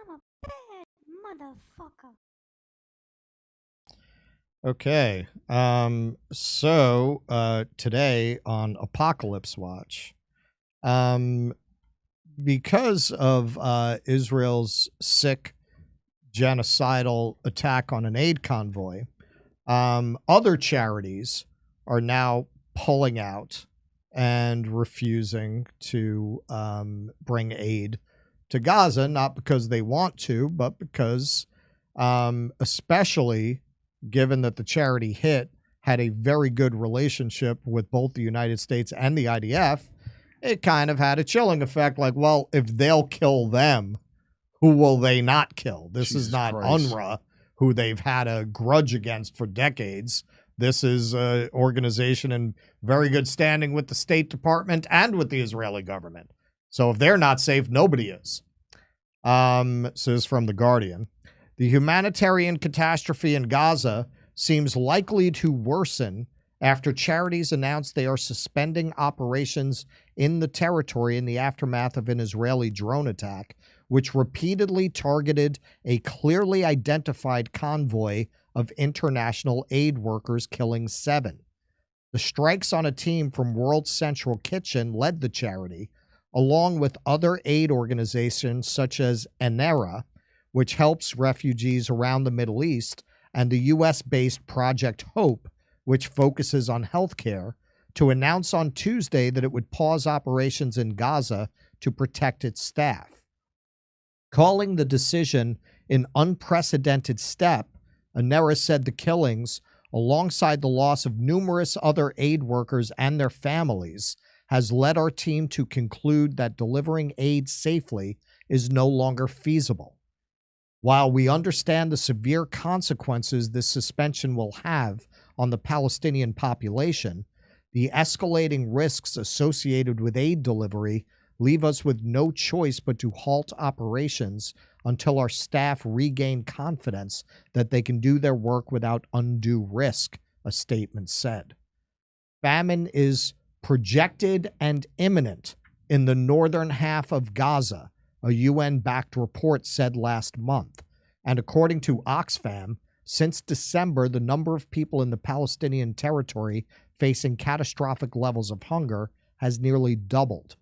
I'm a bad motherfucker. Okay. Today on Apocalypse Watch, because of Israel's sick genocidal attack on an aid convoy, other charities are now pulling out and refusing to bring aid to Gaza, not because they want to, but because especially given that the charity HIT had a very good relationship with both the United States and the IDF, it kind of had a chilling effect. Like, well, if they'll kill them, who will they not kill? This Jesus is not Christ. UNRWA, who they've had a grudge against for decades. This is an organization in very good standing with the State Department and with the Israeli government. So if they're not safe, nobody is. So this is from The Guardian. The humanitarian catastrophe in Gaza seems likely to worsen after charities announced they are suspending operations in the territory in the aftermath of an Israeli drone attack, which repeatedly targeted a clearly identified convoy of international aid workers, killing 7. The strikes on a team from World Central Kitchen led the charity, along with other aid organizations such as ANERA, which helps refugees around the Middle East, and the U.S.-based Project Hope, which focuses on healthcare, to announce on Tuesday that it would pause operations in Gaza to protect its staff. Calling the decision an unprecedented step, ANERA said the killings, alongside the loss of numerous other aid workers and their families, has led our team to conclude that delivering aid safely is no longer feasible. While we understand the severe consequences this suspension will have on the Palestinian population, the escalating risks associated with aid delivery leave us with no choice but to halt operations until our staff regain confidence that they can do their work without undue risk, a statement said. Famine is projected and imminent in the northern half of Gaza, a UN-backed report said last month. And according to Oxfam, since December, the number of people in the Palestinian territory facing catastrophic levels of hunger has nearly doubled.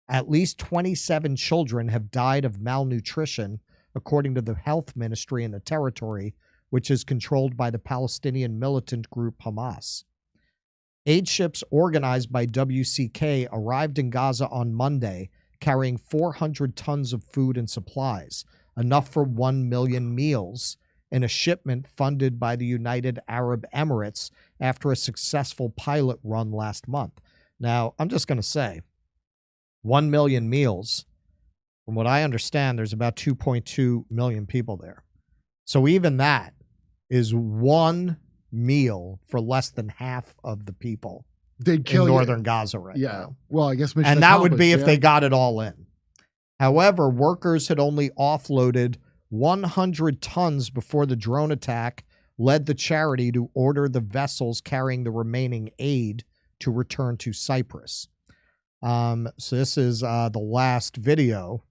At least 27 children have died of malnutrition, according to the health ministry in the territory, which is controlled by the Palestinian militant group Hamas. Aid ships organized by WCK arrived in Gaza on Monday, carrying 400 tons of food and supplies, enough for 1 million meals, in a shipment funded by the United Arab Emirates after a successful pilot run last month. Now, I'm just going to say, 1 million meals, from what I understand, there's about 2.2 million people there. So even that is one meal for less than half of the people They'd kill in northern Gaza right yeah. now. Well, I guess mission And that would be accomplished, if they got it all in. However, workers had only offloaded 100 tons before the drone attack led the charity to order the vessels carrying the remaining aid to return to Cyprus. So this is the last video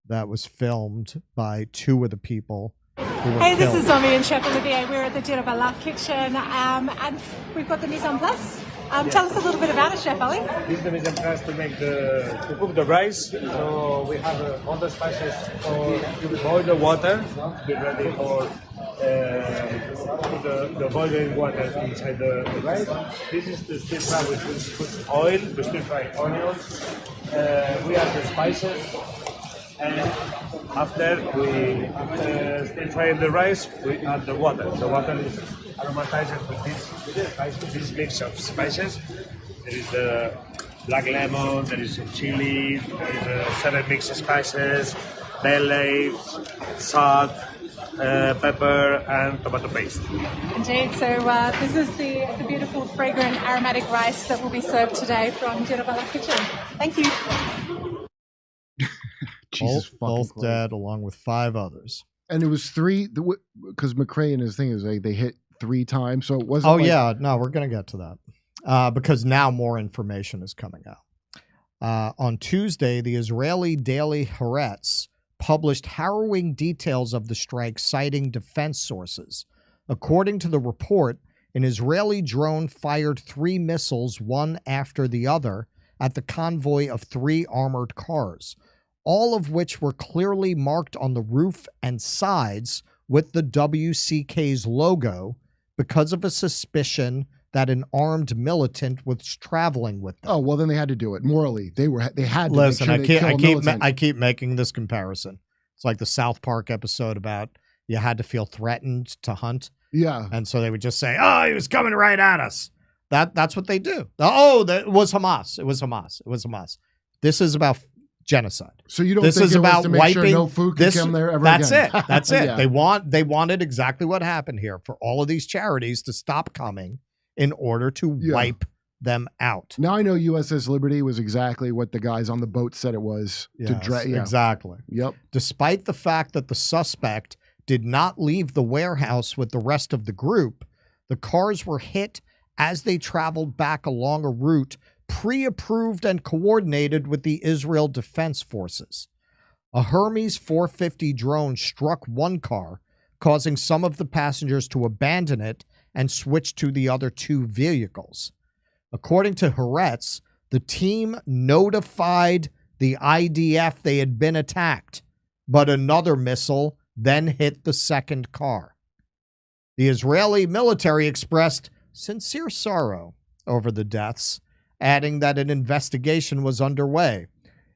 that was filmed by 2 of the people who were Hey, killed. this is Zombie and Chef Olivier. We're at the Dore kitchen, and we've got the mise en place. Tell us a little bit about it, Chef Ollie. This is the mise en place to cook the rice. So we have all the spices to boil the water to be ready for put the boiling water inside the rice. This is the stir fry with oil, the stir fry onions. We add the spices. And after we stir fry the rice, we add the water. The water is aromatized with this mix of spices. There is the black lemon, there is some chili, there is 7 mixed spices, bay leaves, salt, pepper, and tomato paste. Indeed. So this is the beautiful, fragrant, aromatic rice that will be served today from Dore kitchen. Thank you. Jesus both fucking dead, along with 5 others. And it was 3, because McRae and his thing is like they hit 3 times, so it wasn't. Oh, like, yeah. No, we're going to get to that because now more information is coming out. On Tuesday, the Israeli daily Haaretz published harrowing details of the strike, citing defense sources. According to the report, an Israeli drone fired 3 missiles, one after the other, at the convoy of 3 armored cars, all of which were clearly marked on the roof and sides with the WCK's logo because of a suspicion that an armed militant was traveling with them. Oh, well, then they had to do it. Morally, they had to Listen, make sure they kill a militant. I keep making this comparison. It's like the South Park episode about you had to feel threatened to hunt. Yeah. And so they would just say, oh, he was coming right at us. That's what they do. Oh, it was Hamas. It was Hamas. It was Hamas. This is about genocide. So you don't this think is it was about to make wiping sure no food can come there ever that's again? it. That's it. Yeah. They wanted exactly what happened here for all of these charities to stop coming in order to wipe them out. Now I know USS Liberty was exactly what the guys on the boat said it was. Yes, exactly. Yep. Despite the fact that the suspect did not leave the warehouse with the rest of the group, the cars were hit as they traveled back along a route pre-approved and coordinated with the Israel Defense Forces. A Hermes 450 drone struck one car, causing some of the passengers to abandon it and switch to the other 2 vehicles. According to Haaretz, the team notified the IDF they had been attacked, but another missile then hit the second car. The Israeli military expressed sincere sorrow over the deaths, adding that an investigation was underway.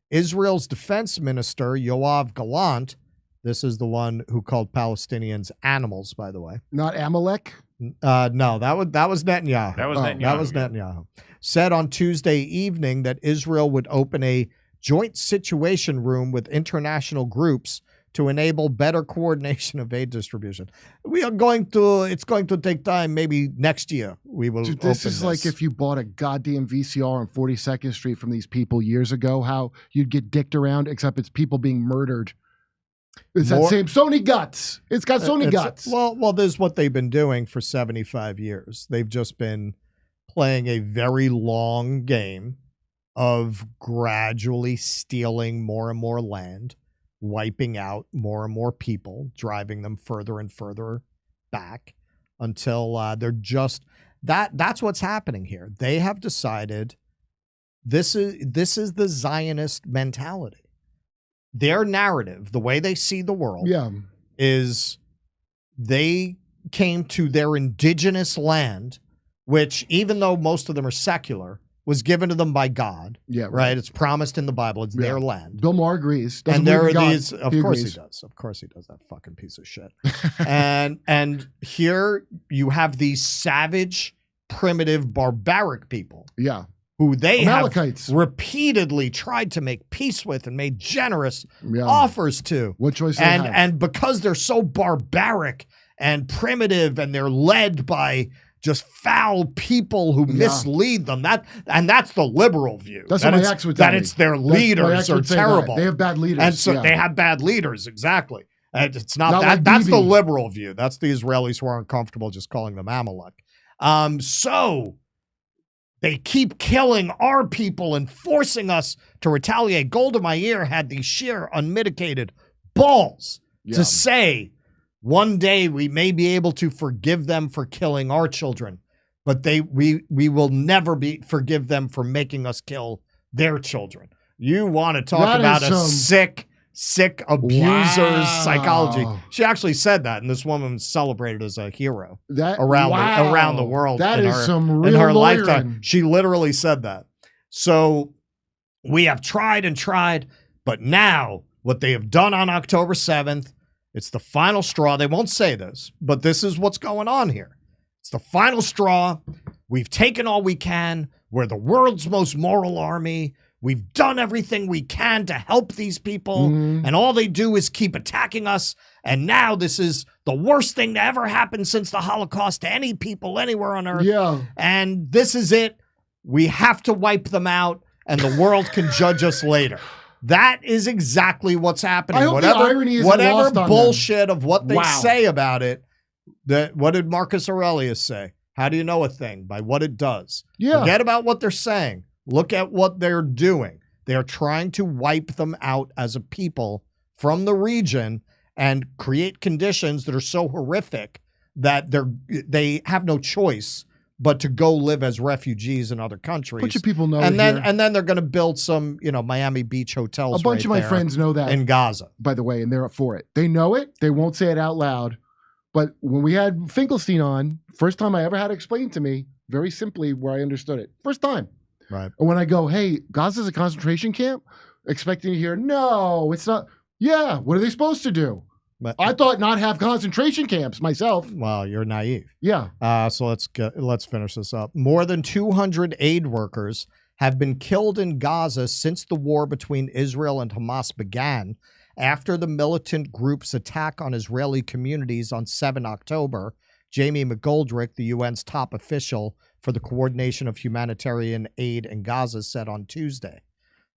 Israel's defense minister, Yoav Gallant, this is the one who called Palestinians animals, by the way. Not Amalek? No, that was Netanyahu. That was Netanyahu. That was Netanyahu. Said on Tuesday evening that Israel would open a joint situation room with international groups to enable better coordination of aid distribution. It's going to take time. Maybe next year we will Dude, open this is like if you bought a goddamn VCR on 42nd Street from these people years ago, how you'd get dicked around, except it's people being murdered. It's that same Sony guts. It's got Sony guts. Well, this is what they've been doing for 75 years. They've just been playing a very long game of gradually stealing more and more land, wiping out more and more people, driving them further and further back until they're just that's what's happening here. They have decided this is the Zionist mentality. Their narrative, the way they see the world, is they came to their indigenous land, which, even though most of them are secular, was given to them by God. Yeah, right. It's promised in the Bible. It's their land. Bill Maher agrees. And there are these. Of course he does. Of course he does. That fucking piece of shit. and here you have these savage, primitive, barbaric people. Yeah. Who they Amalekites have repeatedly tried to make peace with and made generous offers to. What choice? And because they're so barbaric and primitive, and they're led by just foul people who mislead them. That's the liberal view. That's what my ex would tell me. That it's their leaders are terrible. They have bad leaders. And so they have bad leaders, exactly. And it's not that. Like that's Bibi. the liberal view. That's the Israelis who aren't comfortable just calling them Amalek. So they keep killing our people and forcing us to retaliate. Golda Meir had the sheer unmitigated balls to say, one day we may be able to forgive them for killing our children, but we will never forgive them for making us kill their children. You want to talk about a sick abuser's psychology. She actually said that, and this woman was celebrated as a hero around the world. That is some real in her lawyering. lifetime. She literally said that. So we have tried and tried, but now what they have done on October 7th, it's the final straw. They won't say this, but this is what's going on here. It's the final straw. We've taken all we can. We're the world's most moral army. We've done everything we can to help these people, and all they do is keep attacking us. And now this is the worst thing to ever happen since the Holocaust to any people anywhere on earth. Yeah. And this is it. We have to wipe them out, and the world can judge us later. That is exactly what's happening. I hope the irony isn't lost on bullshit them. of what they say about it. What did Marcus Aurelius say? How do you know a thing? By what it does. Yeah. Forget about what they're saying. Look at what they're doing. They're trying to wipe them out as a people from the region and create conditions that are so horrific that they have no choice but to go live as refugees in other countries. A bunch of people know and it then here. and then they're going to build some, Miami Beach hotels. A bunch of my friends know that in Gaza, by the way, and they're up for it. They know it. They won't say it out loud. But when we had Finkelstein on, first time I ever had it explained to me, very simply where I understood it. First time. right? And when I go, hey, Gaza's a concentration camp, expecting to hear, no, it's not. Yeah, what are they supposed to do? But I thought not have concentration camps myself. well, you're naive. Yeah. So let's finish this up. More than 200 aid workers have been killed in Gaza since the war between Israel and Hamas began, after the militant group's attack on Israeli communities on 7 October. Jamie McGoldrick, the UN's top official for the coordination of humanitarian aid in Gaza, said on Tuesday.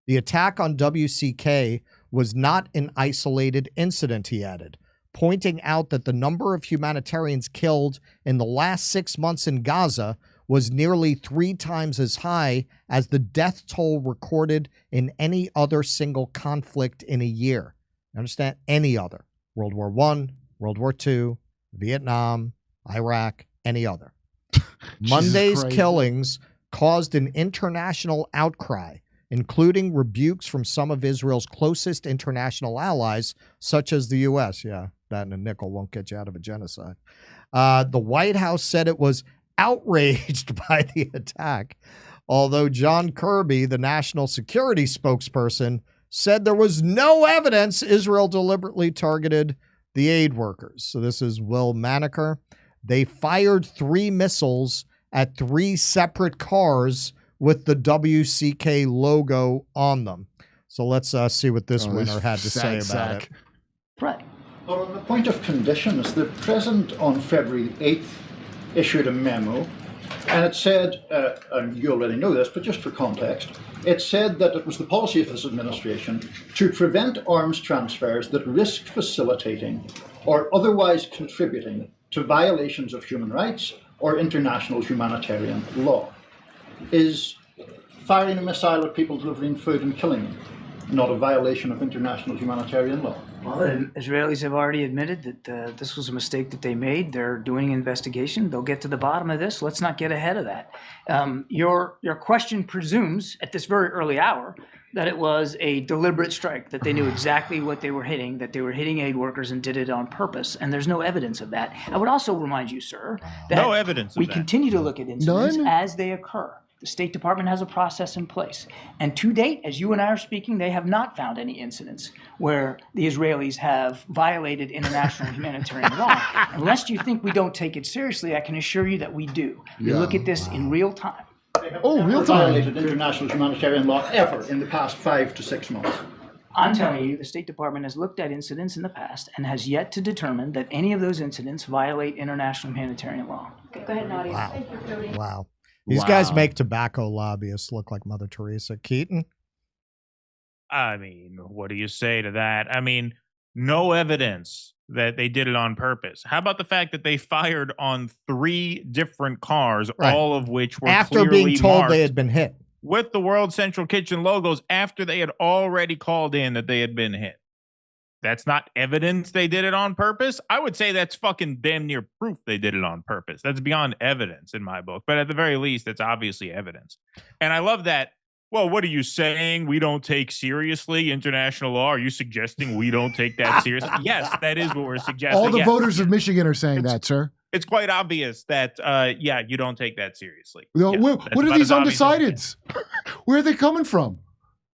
The attack on WCK was not an isolated incident, he added, pointing out that the number of humanitarians killed in the last 6 months in Gaza was nearly 3 times as high as the death toll recorded in any other single conflict in a year. Understand? Any other. World War I, World War II, Vietnam, Iraq, any other. Monday's Christ. killings caused an international outcry, including rebukes from some of Israel's closest international allies, such as the U.S. Yeah, that and a nickel won't get you out of a genocide. The White House said it was outraged by the attack, although John Kirby, the national security spokesperson, said there was no evidence Israel deliberately targeted the aid workers. So this is Will Maneker. They fired 3 missiles at 3 separate cars with the WCK logo on them. So let's see what this winner had to say about it. Right. Well, on the point of conditions, the President on February 8th issued a memo, and it said, and you already know this, but just for context, it said that it was the policy of this administration to prevent arms transfers that risk facilitating or otherwise contributing to violations of human rights or international humanitarian law. Is firing a missile at people delivering food and killing them not a violation of international humanitarian law? Well, the Israelis have already admitted that this was a mistake that they made. They're doing an investigation. They'll get to the bottom of this. Let's not get ahead of that. Your question presumes, at this very early hour, that it was a deliberate strike, that they knew exactly what they were hitting, that they were hitting aid workers and did it on purpose. And there's no evidence of that. I would also remind you, sir, that no evidence of we that. continue to look at incidents None? as they occur. The State Department has a process in place. And to date, as you and I are speaking, they have not found any incidents where the Israelis have violated international humanitarian law. Unless you think we don't take it seriously, I can assure you that we do. We look at this in real time. Oh, real time. Violated international humanitarian law ever in the past 5 to 6 months. I'm telling you, the State Department has looked at incidents in the past and has yet to determine that any of those incidents violate international humanitarian law. Go ahead, Nadia. Wow. Wow. These guys make tobacco lobbyists look like Mother Teresa. Keaton? I mean, what do you say to that? I mean, no evidence that they did it on purpose. How about the fact that they fired on 3 different cars, Right. all of which were After clearly being told marked they had been hit. with the World Central Kitchen logos after they had already called in that they had been hit? That's not evidence they did it on purpose. I would say that's fucking damn near proof they did it on purpose. That's beyond evidence in my book. But at the very least, it's obviously evidence. And I love that. Well, what are you saying? We don't take seriously international law? Are you suggesting we don't take that seriously? Yes, that is what we're suggesting. All the Yes. voters of Michigan are saying that, sir. It's quite obvious that, yeah, you don't take that seriously. No, Yeah, what that's are about these as obvious as it undecideds? Where are they coming from?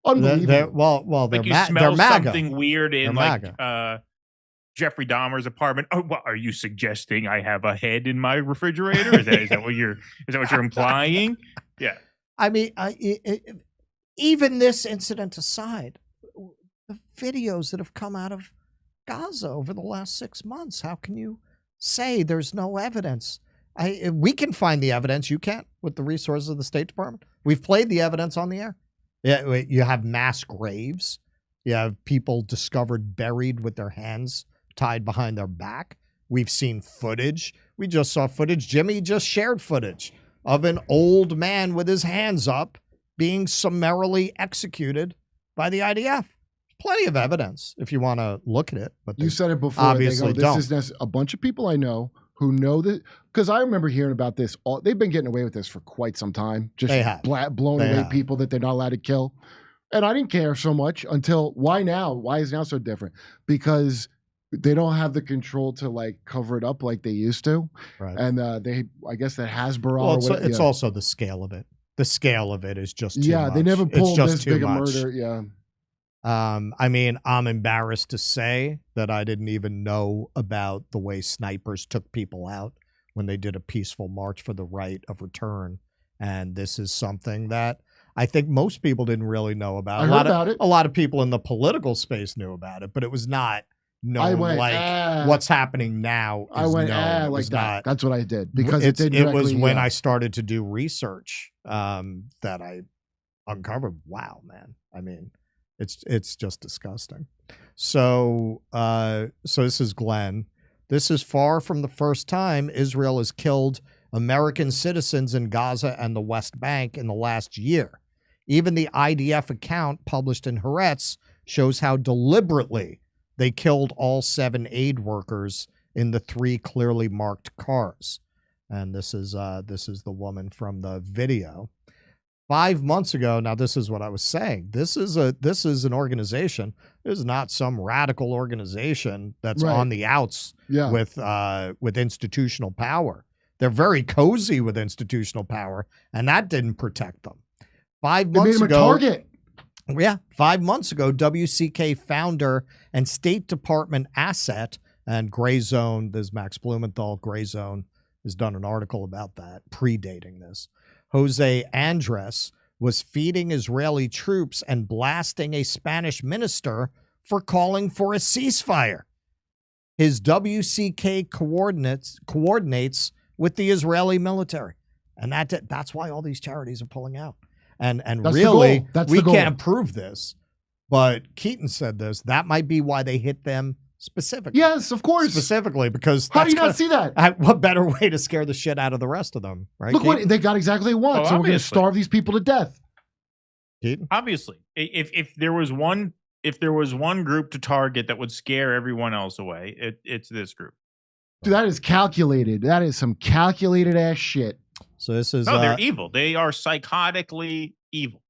Unbelievable. They're, Like you they're smell MAGA. something weird in They're like Jeffrey Dahmer's apartment. Oh, what, are you suggesting I have a head in my refrigerator? Is that what you're implying? Yeah. I mean, even this incident aside, the videos that have come out of Gaza over the last 6 months, how can you say there's no evidence? We can find the evidence. You can't with the resources of the State Department. We've played the evidence on the air. Yeah, you have mass graves. You have people discovered buried with their hands tied behind their back. We've seen footage. We just saw footage. Jimmy just shared footage of an old man with his hands up being summarily executed by the IDF. plenty of evidence if you want to look at it. But You said it before. obviously they go, this is a bunch of people I know who know that, because I remember hearing about this. They've been getting away with this for quite some time. Just They have. blowing They away have. people that they're not allowed to kill. And I didn't care so much until why now? Why is now so different? Because they don't have the control to like cover it up like they used to. Right. And I guess that Hasbro. Well, or it's also the scale of it. The scale of it is just too much. they never It's pulled just this too big a much. murder. Yeah. I mean, I'm embarrassed to say that I didn't even know about the way snipers took people out when they did a peaceful march for the right of return. And this is something that I think most people didn't really know about. I heard about it. A lot of people in the political space knew about it, but it was not known went, like what's happening now. I is went known. It like was that. not. That's what I did because it was when yeah. I started to do research that I uncovered. Wow, man! I mean, it's just disgusting. So this is Glenn. This is far from the first time Israel has killed American citizens in Gaza and the West Bank in the last year. Even the IDF account published in Haaretz shows how deliberately they killed all 7 aid workers in the 3 clearly marked cars. And this is the woman from the video. 5 months ago, now this is what I was saying. This is an organization. This is not some radical organization that's Right. on the outs Yeah. with institutional power. They're very cozy with institutional power, and that didn't protect them. 5 They made months him a ago, target. yeah, 5 months ago, WCK founder and State Department asset and Gray Zone, there's Max Blumenthal, Gray Zone has done an article about that, predating this. Jose Andres was feeding Israeli troops and blasting a Spanish minister for calling for a ceasefire. His WCK coordinates with the Israeli military. And that's why all these charities are pulling out. And That's the really, goal. That's we the goal. can't prove this, but Keaton said this. That might be why they hit them specifically. Yes, of course. Specifically, because How do you that's not see that? what better way to scare the shit out of the rest of them, right? Look Keaton? what they got exactly what they want. Oh, So we're going to obviously. starve these people to death. Keaton? Obviously, if there was one group to target that would scare everyone else away, it's this group. Dude, that is calculated. That is some calculated ass shit. So this is No, they're evil. They are psychotically evil.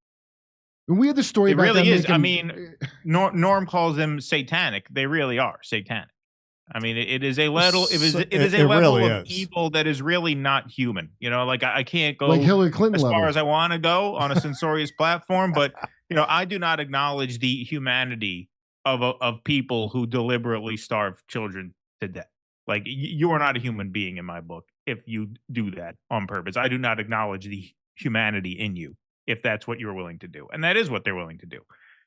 And we had the story It about really them is. I making- mean, Norm calls them satanic. They really are satanic. I mean, it is a level. It is a It level really of is. evil that is really not human. You know, like I can't go like Hillary Clinton as level. far as I want to go on a censorious platform, but I do not acknowledge the humanity of people who deliberately starve children to death. Like you are not a human being in my book if you do that on purpose. I do not acknowledge the humanity in you if that's what you're willing to do, and that is what they're willing to do.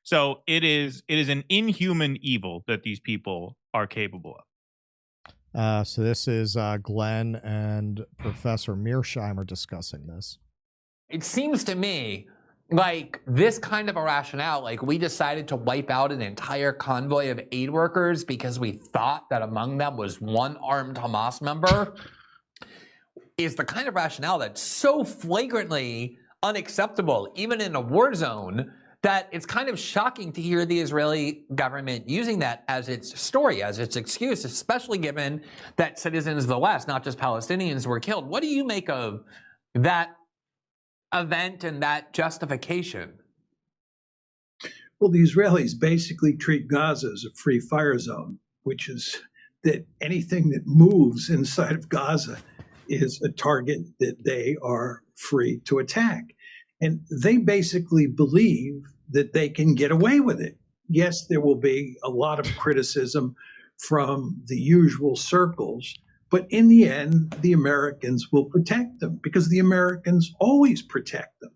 So it is an inhuman evil that these people are capable of. So this is Glenn and Professor Mearsheimer discussing this. It seems to me like this kind of a rationale, like we decided to wipe out an entire convoy of aid workers because we thought that among them was one armed Hamas member, is the kind of rationale that's so flagrantly unacceptable, even in a war zone, that it's kind of shocking to hear the Israeli government using that as its story, as its excuse, especially given that citizens of the West, not just Palestinians, were killed. What do you make of that event and that justification? Well, the Israelis basically treat Gaza as a free fire zone, which is that anything that moves inside of Gaza is a target that they are free to attack. And they basically believe that they can get away with it. Yes, there will be a lot of criticism from the usual circles, but in the end, the Americans will protect them because the Americans always protect them.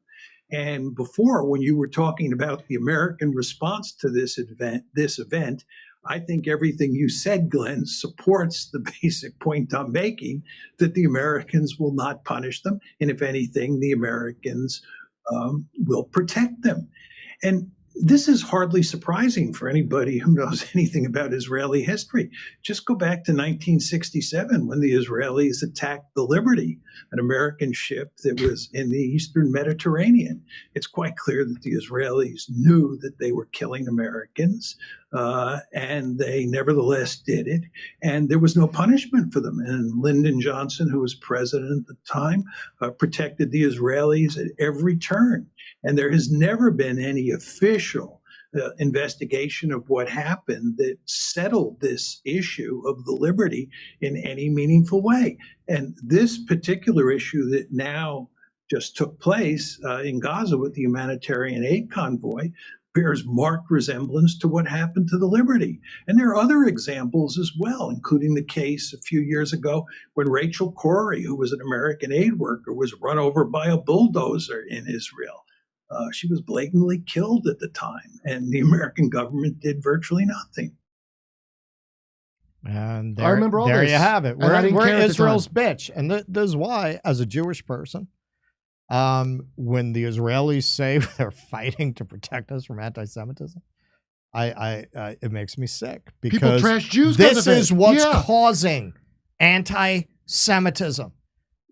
And before, when you were talking about the American response to this event, I think everything you said, Glenn, supports the basic point I'm making, that the Americans will not punish them. And if anything, the Americans will protect them. And this is hardly surprising for anybody who knows anything about Israeli history. Just go back to 1967 when the Israelis attacked the Liberty, an American ship that was in the Eastern Mediterranean. It's quite clear that the Israelis knew that they were killing Americans, and they nevertheless did it. And there was no punishment for them. And Lyndon Johnson, who was president at the time, protected the Israelis at every turn. And there has never been any official investigation of what happened that settled this issue of the Liberty in any meaningful way. And this particular issue that now just took place in Gaza with the humanitarian aid convoy bears marked resemblance to what happened to the Liberty. And there are other examples as well, including the case a few years ago when Rachel Corrie, who was an American aid worker, was run over by a bulldozer in Israel. She was blatantly killed at the time, and the American government did virtually nothing. And I remember all there this, you have it. and I didn't We're care at the Israel's time. bitch. And this is why, as a Jewish person, when the Israelis say they're fighting to protect us from anti-Semitism, it makes me sick, because People trash Jews 'cause this of it. is what's Yeah. causing anti-Semitism.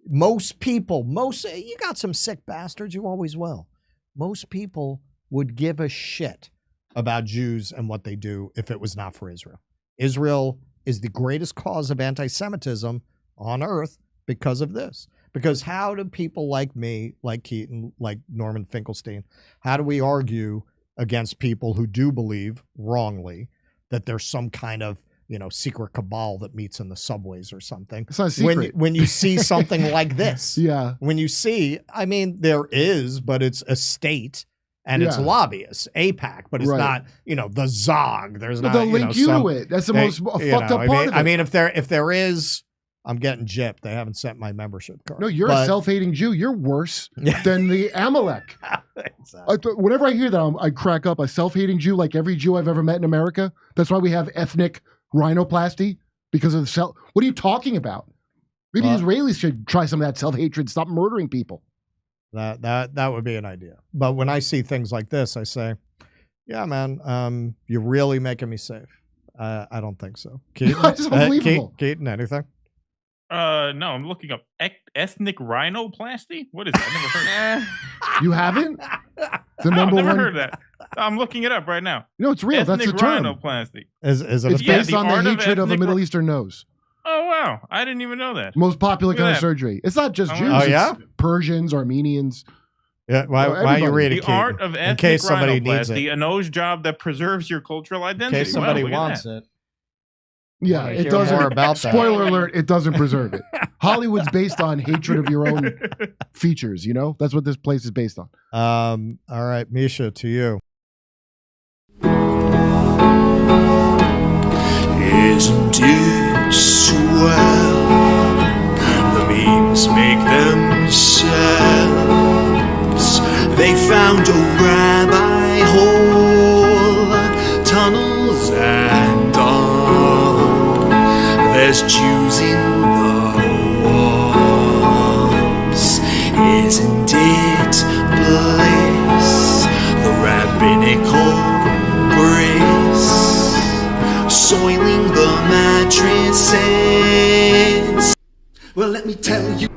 Most people, you got some sick bastards, you always will. Most people would give a shit about Jews and what they do if it was not for Israel. Israel is the greatest cause of anti-Semitism on earth because of this. Because how do people like me, like Keaton, like Norman Finkelstein, how do we argue against people who do believe, wrongly, that there's some kind of, secret cabal that meets in the subways or something? It's not a secret. When you see something like this, Yeah. when you see, there is, but it's a state and it's Yeah. lobbyists, AIPAC, but it's Right. not, the ZOG. There's But not, they'll link you to it. That's the most fucked up part of it. I mean, if there is, I'm getting gypped. They haven't sent my membership card. No, you're a self-hating Jew. You're worse than the Amalek. Exactly. Whenever I hear that, I crack up. A self-hating Jew, like every Jew I've ever met in America. That's why we have ethnic rhinoplasty, because of the self. What are you talking about? Maybe Israelis should try some of that self-hatred. Stop murdering people. That would be an idea. But when I see things like this, I say, yeah, man, you're really making me safe. I don't think so. Keaton, It's unbelievable. Keaton, anything? No, I'm looking up ethnic rhinoplasty. What is that? I never heard that. You haven't? The No, I've number never one. heard that. I'm looking it up right now. No, it's real. That's Ethnic the term. rhinoplasty. Is it It's a based the on art the of hatred of a ethnic Middle Eastern nose. Oh wow, I didn't even know that. Most popular Look at kind of that. surgery. It's not just Oh, Jews. wow. Oh, yeah? It's Persians, Armenians. Yeah, why are you everybody. reading The Keaton? art of in ethnic case somebody needs rhinoplasty, it? a nose job that preserves your cultural In identity. case somebody Wow, look at wants that. it. Yeah, Wanna it hear doesn't. more about that. Spoiler alert, it doesn't preserve it. Hollywood's based on hatred of your own features, That's what this place is based on. All right, Misha, to you. Isn't it swell? The memes make themselves. They found a rabbi hole, tunnels and all. There's Jews in the walls. Isn't it bliss? The rabbinical grace soiling the mattresses. Well, let me tell you.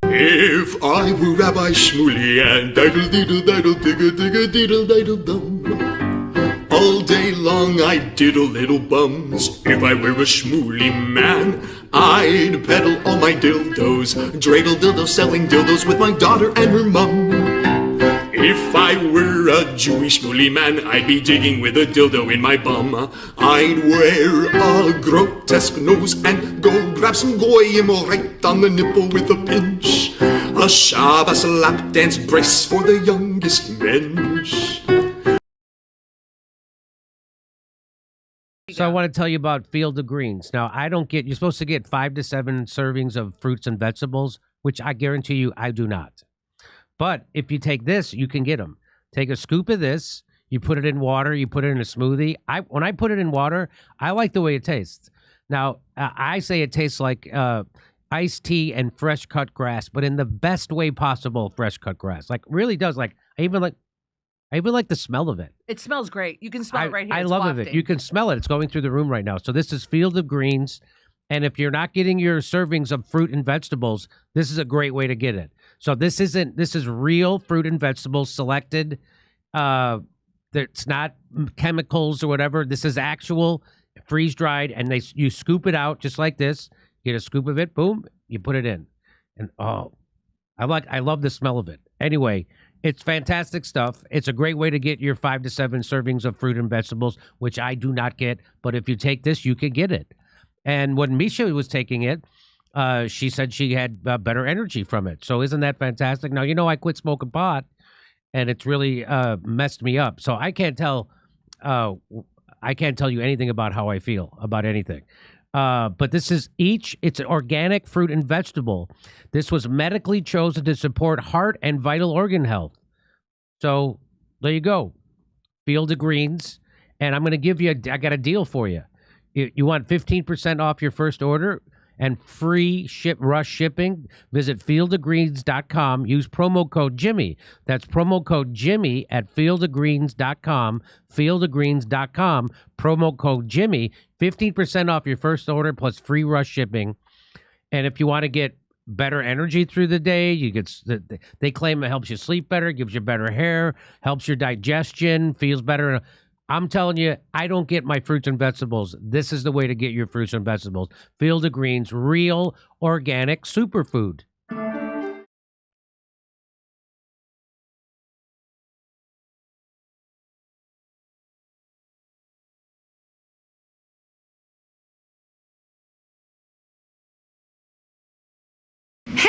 If I were Rabbi Shmuley and diddle diddle diddle digga digga diddle diddle dum, all day long I'd diddle little bums. If I were a Shmuley man, I'd peddle all my dildos, dreidel dildos, selling dildos with my daughter and her mum. If I were a Jewish Shmuley man, I'd be digging with a dildo in my bum. I'd wear a grotesque nose and go grab some goyim right on the nipple with a pinch. A Shabbos lap dance brace for the youngest mensch. So I want to tell you about Field of Greens. Now, you're supposed to get 5 to 7 servings of fruits and vegetables, which I guarantee you I do not. But if you take this, you can get them. Take a scoop of this, you put it in water, you put it in a smoothie. When I put it in water, I like the way it tastes. Now, I say it tastes like iced tea and fresh cut grass, but in the best way possible. Fresh cut grass, like really does. Like I even like the smell of it. It smells great. You can smell it right here. I It's love wafting. it. You can smell it. It's going through the room right now. So this is Field of Greens. And if you're not getting your servings of fruit and vegetables, this is a great way to get it. So this is real fruit and vegetables selected. It's not chemicals or whatever. This is actual freeze dried, and you scoop it out just like this. Get a scoop of it, boom, you put it in. And I love the smell of it. Anyway, it's fantastic stuff. It's a great way to get your 5 to 7 servings of fruit and vegetables, which I do not get. But if you take this, you can get it. And when Misha was taking it, she said she had better energy from it. So isn't that fantastic? Now, I quit smoking pot, and it's really messed me up. So I can't tell you anything about how I feel about anything. But this is it's an organic fruit and vegetable. This was medically chosen to support heart and vital organ health. So there you go. Field of Greens. And I'm going to give you, I got a deal for you. You want 15% off your first order and free rush shipping? Visit fieldofgreens.com. Use promo code Jimmy. That's promo code Jimmy at fieldofgreens.com. Fieldofgreens.com. Promo code Jimmy. 15% off your first order plus free rush shipping. And if you want to get better energy through the day, they claim it helps you sleep better, gives you better hair, helps your digestion, feels better. I'm telling you, I don't get my fruits and vegetables. This is the way to get your fruits and vegetables. Field of Greens, real, organic superfood.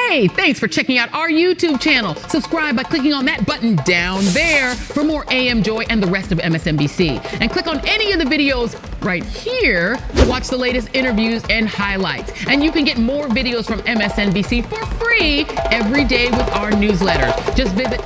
Hey, thanks for checking out our YouTube channel. Subscribe by clicking on that button down there for more AM Joy and the rest of MSNBC. And click on any of the videos right here to watch the latest interviews and highlights. And you can get more videos from MSNBC for free every day with our newsletters. Just visit